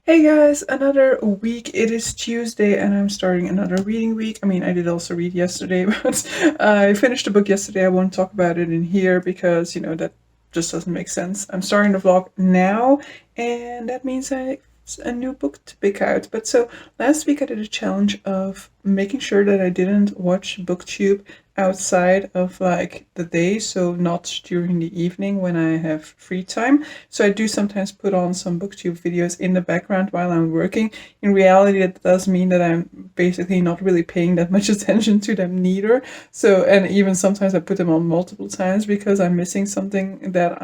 Hey guys, another week. It is Tuesday and I'm starting another reading week. I mean, I did also read yesterday, but I finished a book yesterday. I won't talk about it in here because, that just doesn't make sense. I'm starting the vlog now, and that means I a new book to pick out. But so last week I did a challenge of making sure that I didn't watch BookTube outside of like the day, so not during the evening when I have free time. So I do sometimes put on some booktube videos in the background while I'm working. In reality, that does mean that I'm basically not really paying that much attention to them neither. So, and even sometimes I put them on multiple times because I'm missing something that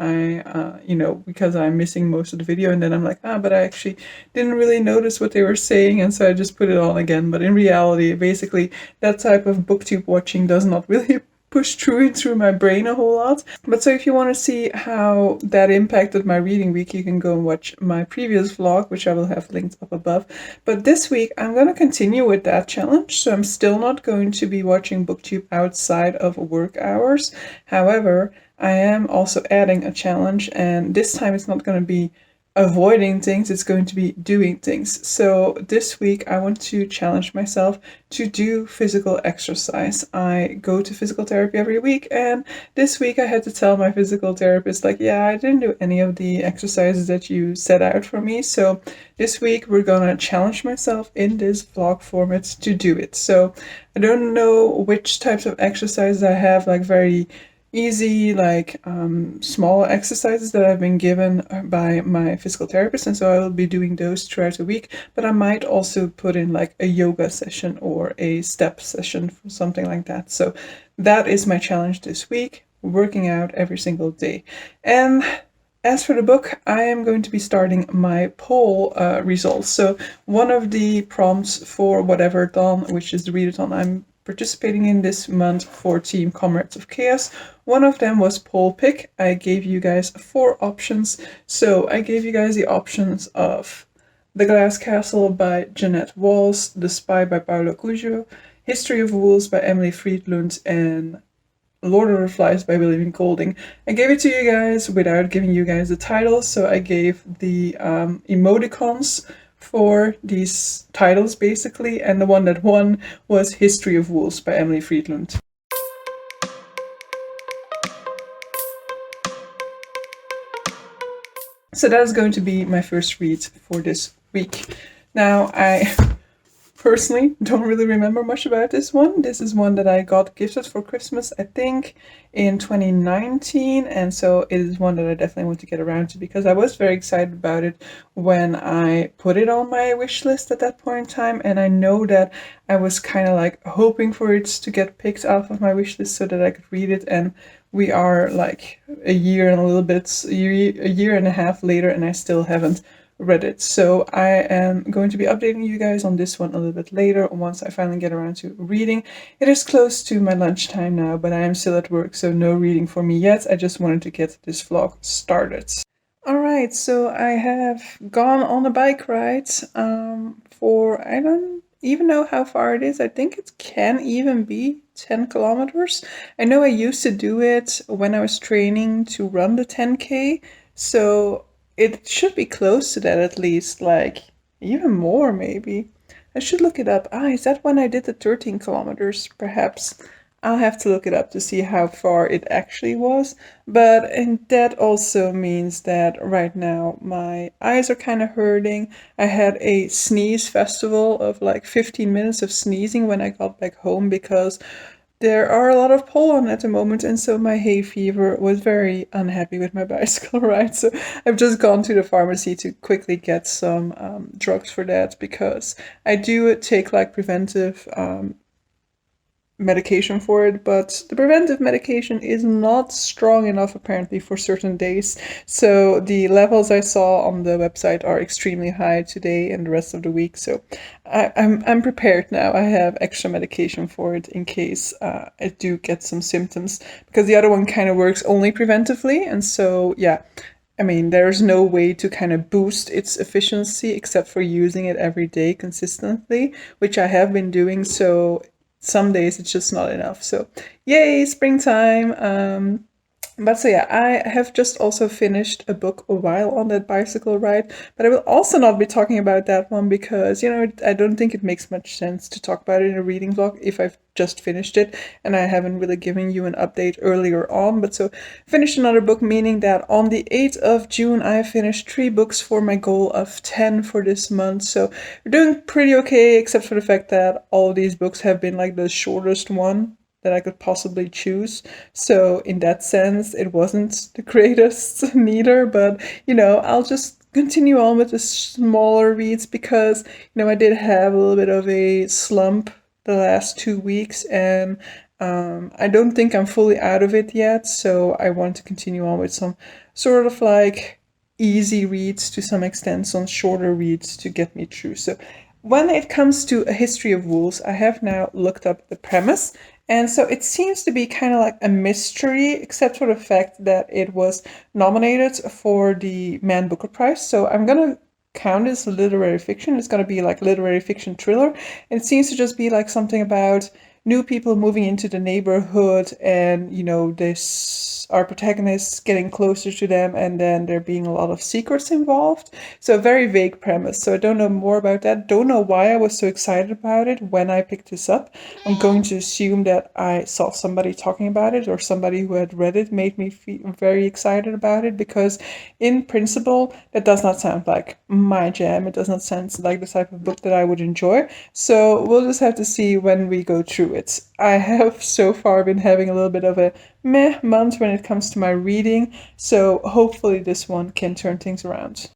because I'm missing most of the video, and then I'm like, but I actually didn't really notice what they were saying, and so I just put it on again. But in reality, basically, that type of booktube watching does not really push through my brain a whole lot. But so if you want to see how that impacted my reading week, you can go and watch my previous vlog, which I will have linked up above. But this week I'm going to continue with that challenge. So I'm still not going to be watching BookTube outside of work hours. However, I am also adding a challenge, and this time it's not going to be avoiding things, it's going to be doing things. So this week I want to challenge myself to do physical exercise. I go to physical therapy every week, and this week I had to tell my physical therapist, like, yeah, I didn't do any of the exercises that you set out for me. So this week we're gonna challenge myself in this vlog format to do it. So I don't know which types of exercises I have, like very easy, like small exercises that I've been given by my physical therapist, and so I will be doing those throughout the week. But I might also put in like a yoga session or a step session, something like that. So that is my challenge this week, working out every single day. And as for the book, I am going to be starting my poll results. So one of the prompts for whatever-thon, which is the readathon I'm participating in this month for Team Comrades of Chaos, one of them was poll pick. I gave you guys 4 options. So I gave you guys the options of The Glass Castle by Jeanette Walls, The Spy by Paolo Cujo, History of Wolves by Emily Fridlund, and Lord of the Flies by William Golding. I gave it to you guys without giving you guys the titles, so I gave the emoticons for these titles basically, and the one that won was History of Wolves by Emily Fridlund. So that is going to be my first read for this week. Now, I personally don't really remember much about this one. This is one that I got gifted for Christmas, I think, in 2019, and so it is one that I definitely want to get around to because I was very excited about it when I put it on my wish list at that point in time, and I know that I was kind of like hoping for it to get picked off of my wish list so that I could read it, and we are like a year and a little bit, a year and a half later, and I still haven't read it. So I am going to be updating you guys on this one a little bit later once I finally get around to reading. It is close to my lunchtime now, but I am still at work, so no reading for me yet. I just wanted to get this vlog started. Alright, so I have gone on a bike ride for, I don't even know how far it is. I think it can even be 10 kilometers. I know I used to do it when I was training to run the 10K, so it should be close to that at least, like even more maybe. I should look it up. Is that when I did the 13 kilometers? Perhaps. I'll have to look it up to see how far it actually was. But and that also means that right now my eyes are kind of hurting. I had a sneeze festival of like 15 minutes of sneezing when I got back home because there are a lot of pollen at the moment, and so my hay fever was very unhappy with my bicycle ride. So I've just gone to the pharmacy to quickly get some drugs for that because I do take like preventive medication for it, but the preventive medication is not strong enough apparently for certain days. So the levels I saw on the website are extremely high today and the rest of the week. So I'm prepared now. I have extra medication for it in case I do get some symptoms, because the other one kind of works only preventively, and so yeah. I mean, there's no way to kind of boost its efficiency except for using it every day consistently, which I have been doing. So some days it's just not enough. So yay, springtime. But so yeah, I have just also finished a book a while on that bicycle ride, but I will also not be talking about that one because, I don't think it makes much sense to talk about it in a reading vlog if I've just finished it and I haven't really given you an update earlier on. But so finished another book, meaning that on the 8th of June, I finished 3 books for my goal of 10 for this month. So we're doing pretty okay, except for the fact that all of these books have been like the shortest one that I could possibly choose. So in that sense, it wasn't the greatest neither, but I'll just continue on with the smaller reads because I did have a little bit of a slump the last 2 weeks, and I don't think I'm fully out of it yet. So I want to continue on with some sort of like easy reads to some extent, some shorter reads to get me through. So when it comes to A History of Wolves, I have now looked up the premise, and so it seems to be kind of like a mystery, except for the fact that it was nominated for the Man Booker Prize. So I'm gonna count this literary fiction. It's gonna be like literary fiction thriller. And it seems to just be like something about new people moving into the neighborhood, and this our protagonists getting closer to them, and then there being a lot of secrets involved. So a very vague premise. So I don't know more about that. Don't know why I was so excited about it when I picked this up. I'm going to assume that I saw somebody talking about it, or somebody who had read it made me feel very excited about it, because in principle that does not sound like my jam. It does not sound like the type of book that I would enjoy. So we'll just have to see when we go through it. I have so far been having a little bit of a meh month when it comes to my reading, so hopefully this one can turn things around.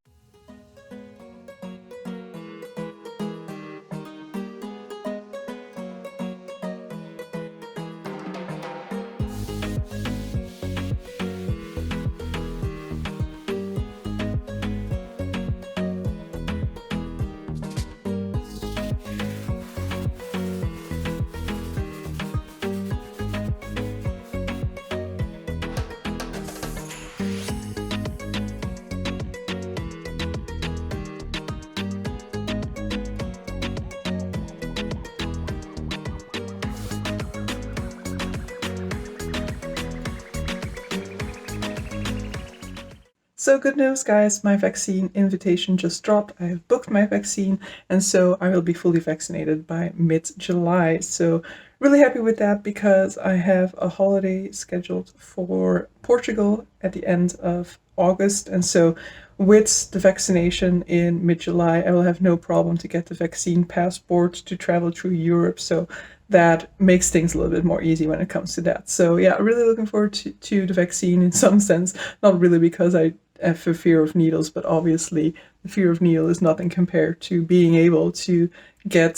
So good news, guys, my vaccine invitation just dropped. I have booked my vaccine, and so I will be fully vaccinated by mid-July. So really happy with that because I have a holiday scheduled for Portugal at the end of August, and so with the vaccination in mid-July, I will have no problem to get the vaccine passport to travel through Europe. So that makes things a little bit more easy when it comes to that. So yeah, really looking forward to the vaccine in some sense. Not really because I have a fear of needles, but obviously the fear of needle is nothing compared to being able to get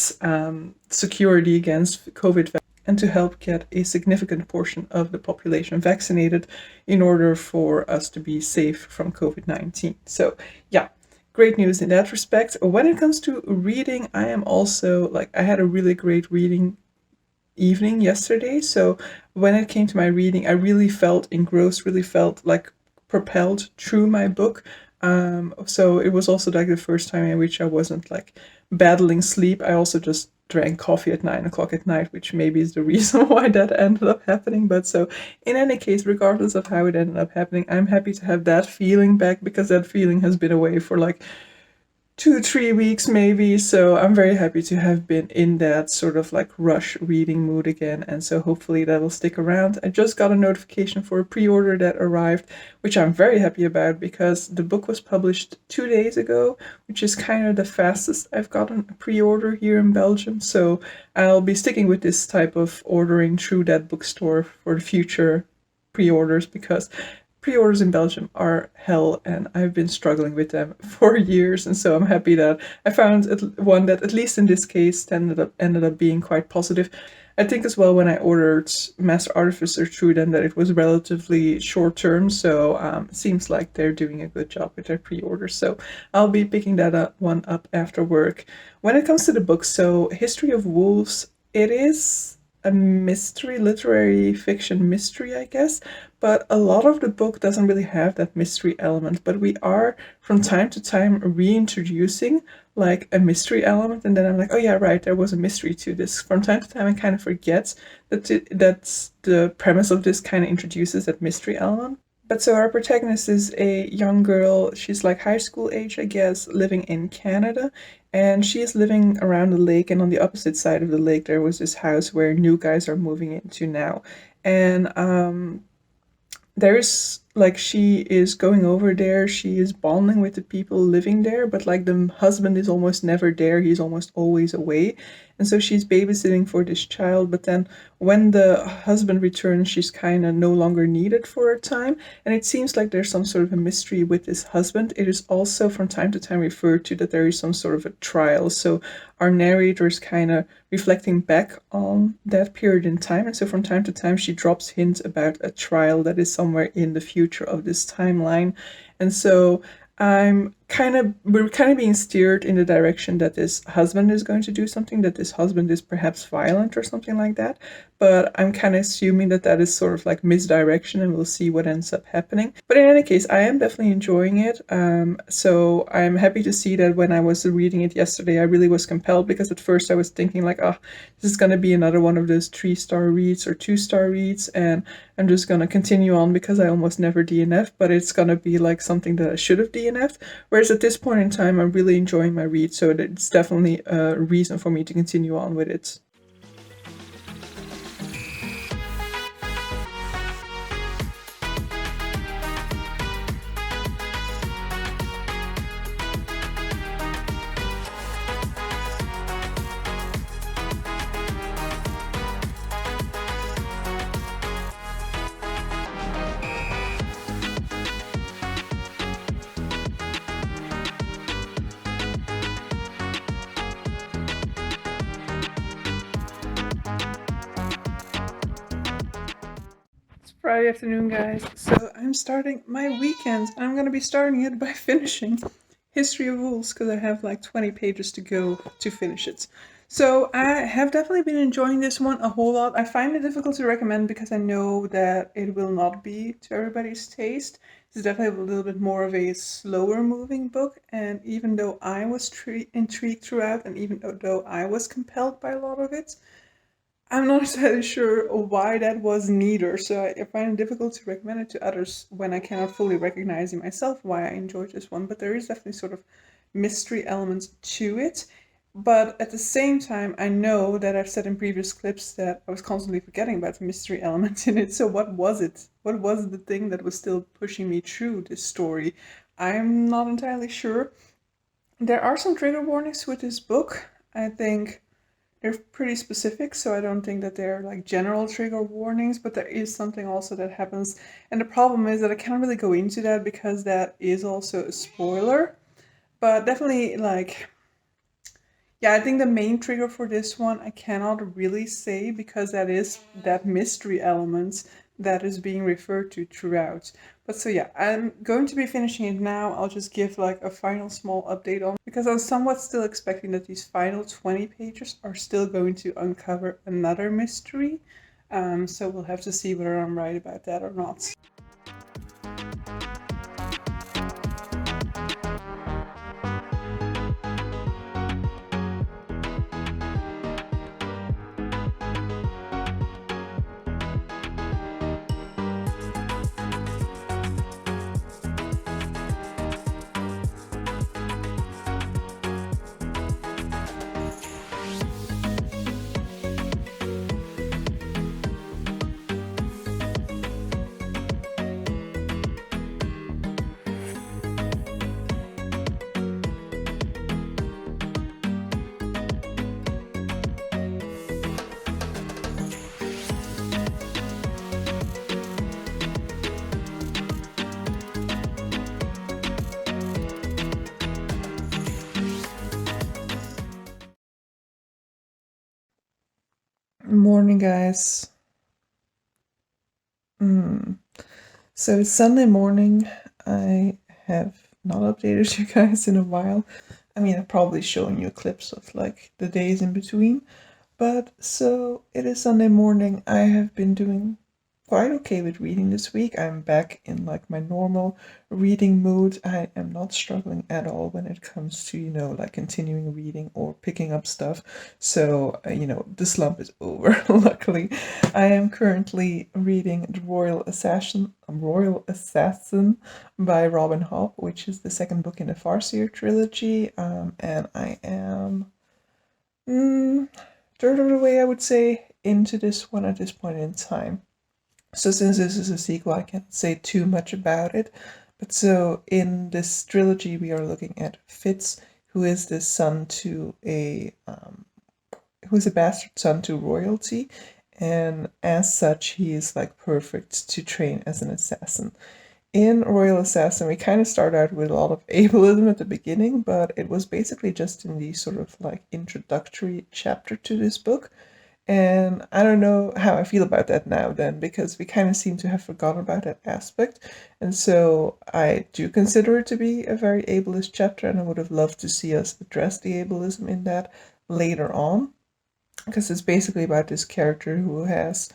security against COVID and to help get a significant portion of the population vaccinated in order for us to be safe from COVID-19. So yeah, great news in that respect. When it comes to reading, I am also I had a really great reading evening yesterday. So when it came to my reading, I really felt engrossed, really felt like propelled through my book. So it was also like the first time in which I wasn't like battling sleep. I also just drank coffee at 9 o'clock at night, which maybe is the reason why that ended up happening. But so in any case, regardless of how it ended up happening, I'm happy to have that feeling back, because that feeling has been away for like 2-3 weeks maybe. So I'm very happy to have been in that sort of like rush reading mood again, and so hopefully that will stick around. I just got a notification for a pre-order that arrived, which I'm very happy about because the book was published 2 days ago, which is kind of the fastest I've gotten a pre-order here in Belgium. So I'll be sticking with this type of ordering through that bookstore for the future pre-orders, because pre-orders in Belgium are hell, and I've been struggling with them for years, and so I'm happy that I found one that, at least in this case, ended up being quite positive. I think as well, when I ordered Master Artificer through them, that it was relatively short term, so it seems like they're doing a good job with their pre-orders. So I'll be picking that one up after work. When it comes to the book, so History of Wolves, it is a mystery, literary fiction mystery, I guess. But a lot of the book doesn't really have that mystery element. But we are from time to time reintroducing like a mystery element, and then I'm like, oh yeah, right, there was a mystery to this. From time to time, I kind of forget that's the premise of this kind of introduces that mystery element. But so our protagonist is a young girl. She's like high school age, I guess, living in Canada. And she is living around the lake. And on the opposite side of the lake, there was this house where new guys are moving into now. And there's like she is going over there, she is bonding with the people living there, but like the husband is almost never there, he's almost always away. And so she's babysitting for this child, but then when the husband returns, she's kind of no longer needed for a time. And it seems like there's some sort of a mystery with this husband. It is also from time to time referred to that there is some sort of a trial. So our narrator is kind of reflecting back on that period in time. And so from time to time, she drops hints about a trial that is somewhere in the future of this timeline. And so we're kind of being steered in the direction that this husband is going to do something, that this husband is perhaps violent or something like that. But I'm kind of assuming that that is sort of like misdirection, and we'll see what ends up happening. But in any case, I am definitely enjoying it. So I'm happy to see that when I was reading it yesterday, I really was compelled, because at first I was thinking like, oh, this is going to be another one of those 3-star reads or 2-star reads, and I'm just going to continue on because I almost never DNF, but it's going to be like something that I should have DNF'd. Whereas at this point in time, I'm really enjoying my read, so it's definitely a reason for me to continue on with it. Friday afternoon, guys. So I'm starting my weekend. I'm going to be starting it by finishing History of Rules, because I have like 20 pages to go to finish it. So I have definitely been enjoying this one a whole lot. I find it difficult to recommend because I know that it will not be to everybody's taste. It's definitely a little bit more of a slower moving book, and even though I was intrigued throughout, and even though I was compelled by a lot of it, I'm not entirely sure why that was neither, so I find it difficult to recommend it to others when I cannot fully recognize in myself why I enjoyed this one. But there is definitely sort of mystery elements to it. But at the same time, I know that I've said in previous clips that I was constantly forgetting about the mystery elements in it. So what was it? What was the thing that was still pushing me through this story? I'm not entirely sure. There are some trigger warnings with this book. I think they're pretty specific, so I don't think that they're like general trigger warnings, but there is something also that happens. And the problem is that I can't really go into that because that is also a spoiler. But definitely, like, yeah, I think the main trigger for this one I cannot really say, because that is that mystery element that is being referred to throughout. But so yeah, I'm going to be finishing it now. I'll just give like a final small update on, because I'm somewhat still expecting that these final 20 pages are still going to uncover another mystery. So we'll have to see whether I'm right about that or not. Morning, guys. So it's Sunday morning. I have not updated you guys in a while. I mean, I've probably shown you clips of like the days in between, But so it is Sunday morning. I have been doing quite okay with reading this week. I'm back in like my normal reading mood. I am not struggling at all when it comes to, like continuing reading or picking up stuff. So, the slump is over, luckily. I am currently reading The Royal Assassin by Robin Hobb, which is the second book in the Farseer trilogy. And I am third of the way, I would say, into this one at this point in time. So since this is a sequel, I can't say too much about it. But so in this trilogy, we are looking at Fitz, who is the son to who's a bastard son to royalty, and as such, he is like perfect to train as an assassin. In Royal Assassin, we kind of start out with a lot of ableism at the beginning, but it was basically just in the sort of like introductory chapter to this book. And I don't know how I feel about that now then, because we kind of seem to have forgotten about that aspect. And so I do consider it to be a very ableist chapter, and I would have loved to see us address the ableism in that later on, because it's basically about this character who has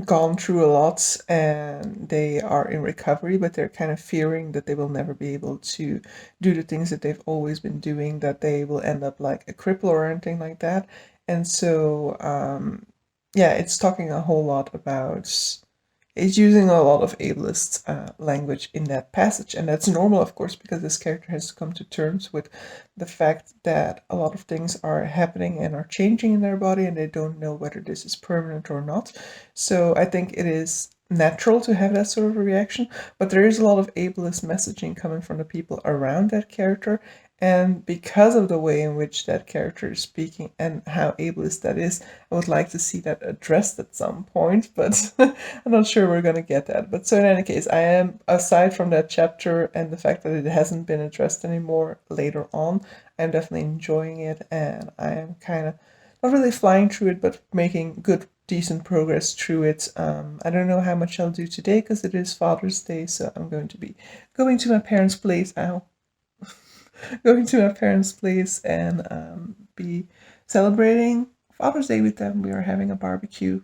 gone through a lot and they are in recovery, but they're kind of fearing that they will never be able to do the things that they've always been doing, that they will end up like a cripple or anything like that. And so, yeah, it's talking a whole lot about is using a lot of ableist language in that passage. And that's normal, of course, because this character has to come to terms with the fact that a lot of things are happening and are changing in their body, and they don't know whether this is permanent or not. So I think it is natural to have that sort of a reaction, but there is a lot of ableist messaging coming from the people around that character. And because of the way in which that character is speaking and how ableist that is, I would like to see that addressed at some point, but I'm not sure we're going to get that. But so in any case, I am, aside from that chapter and the fact that it hasn't been addressed anymore later on, I'm definitely enjoying it, and I am kind of not really flying through it, but making good, decent progress through it. I don't know how much I'll do today because it is Father's Day, so I'm going to be going to my parents' place now. Going to my parents' place and be celebrating Father's Day with them. We are having a barbecue.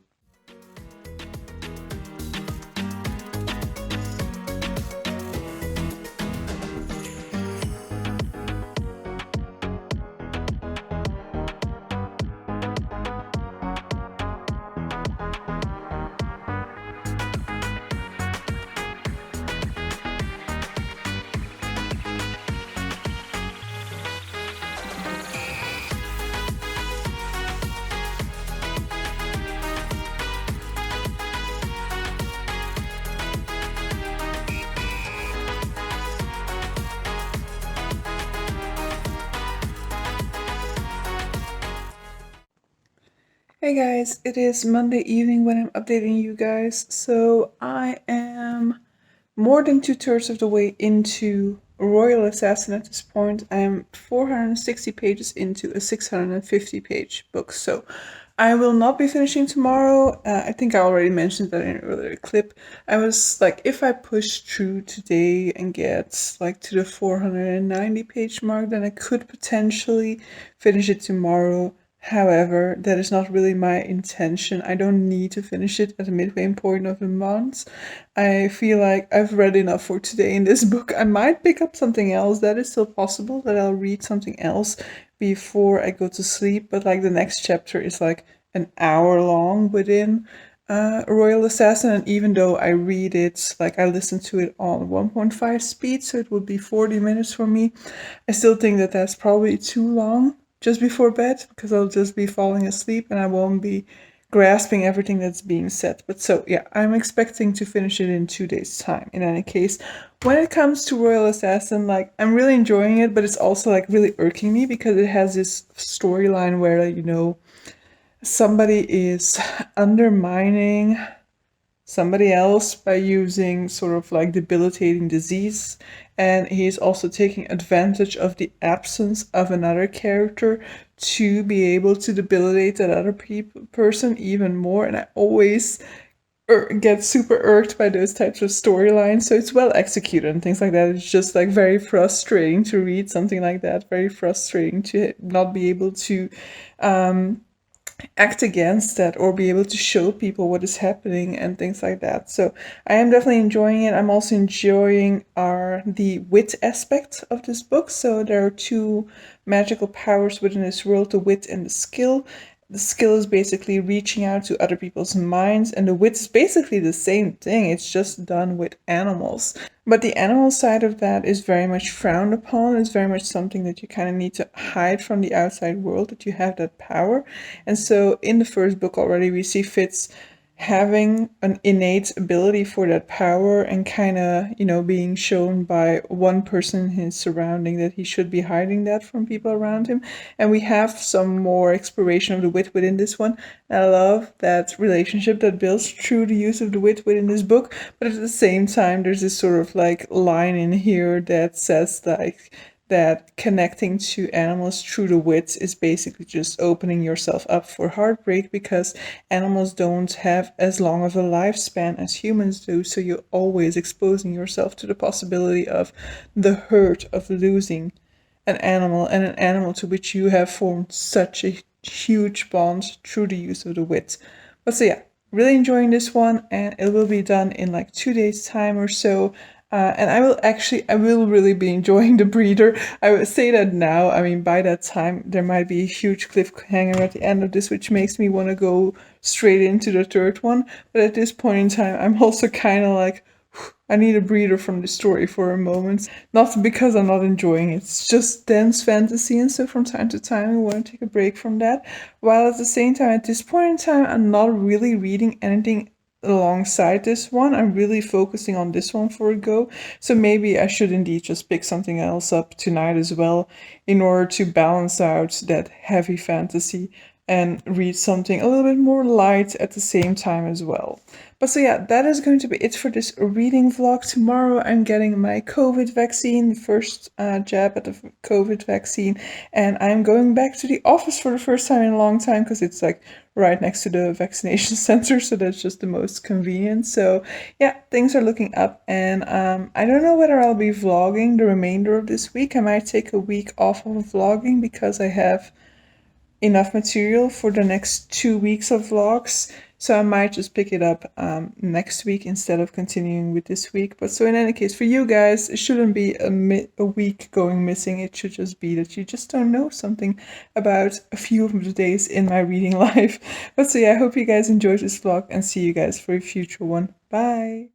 Hey guys, it is Monday evening when I'm updating you guys. So I am more than 2/3 of the way into Royal Assassin at this point. I am 460 pages into a 650-page book. So I will not be finishing tomorrow. I think I already mentioned that in an earlier clip. I was like, if I push through today and get like to the 490-page mark, then I could potentially finish it tomorrow. However, that is not really my intention. I don't need to finish it at the midway point of the month. I feel like I've read enough for today in this book. I might pick up something else. That is still possible that I'll read something else before I go to sleep. But like the next chapter is like an hour long within Royal Assassin. And even though I read it, like I listen to it on 1.5 speed, so it would be 40 minutes for me, I still think that that's probably too long just before bed, because I'll just be falling asleep and I won't be grasping everything that's being said. But so yeah, I'm expecting to finish it in 2 days' time. In any case, when it comes to Royal Assassin, like I'm really enjoying it, but it's also like really irking me because it has this storyline where somebody is undermining somebody else by using sort of like debilitating disease, and he's also taking advantage of the absence of another character to be able to debilitate that other person even more. And I always get super irked by those types of storylines. So it's well executed and things like that. It's just like very frustrating to read something like that. Very frustrating to not be able to act against that or be able to show people what is happening and things like that. So I am definitely enjoying it. I'm also enjoying the wit aspect of this book. So there are two magical powers within this world, the wit and the skill. The skill is basically reaching out to other people's minds, and the wit is basically the same thing. It's just done with animals. But the animal side of that is very much frowned upon. It's very much something that you kind of need to hide from the outside world, that you have that power. And so in the first book already, we see Fitz having an innate ability for that power and kind of, being shown by one person in his surrounding that he should be hiding that from people around him. And we have some more exploration of the wit within this one. And I love that relationship that builds through the use of the wit within this book. But at the same time, there's this sort of like line in here that says like that connecting to animals through the wits is basically just opening yourself up for heartbreak, because animals don't have as long of a lifespan as humans do. So you're always exposing yourself to the possibility of the hurt of losing an animal, and an animal to which you have formed such a huge bond through the use of the wit. But so yeah, really enjoying this one, and it will be done in like 2 days time or so. And I will really be enjoying the breeder. I would say that now. I mean, by that time, there might be a huge cliffhanger at the end of this, which makes me want to go straight into the third one. But at this point in time, I'm also kind of like, I need a breather from the story for a moment. Not because I'm not enjoying it, it's just dense fantasy, and so from time to time I want to take a break from that. While at the same time, at this point in time, I'm not really reading anything alongside this one. I'm really focusing on this one for a go. So maybe I should indeed just pick something else up tonight as well, in order to balance out that heavy fantasy and read something a little bit more light at the same time as well. But so yeah, that is going to be it for this reading vlog. Tomorrow I'm getting my COVID vaccine, the first jab at the COVID vaccine, and I'm going back to the office for the first time in a long time, because it's like right next to the vaccination center, so that's just the most convenient. So yeah, things are looking up, and I don't know whether I'll be vlogging the remainder of this week. I might take a week off of vlogging because I have enough material for the next 2 weeks of vlogs. So I might just pick it up next week instead of continuing with this week. But so in any case, for you guys, it shouldn't be a week going missing. It should just be that you just don't know something about a few of the days in my reading life. But so yeah, I hope you guys enjoyed this vlog, and see you guys for a future one. Bye!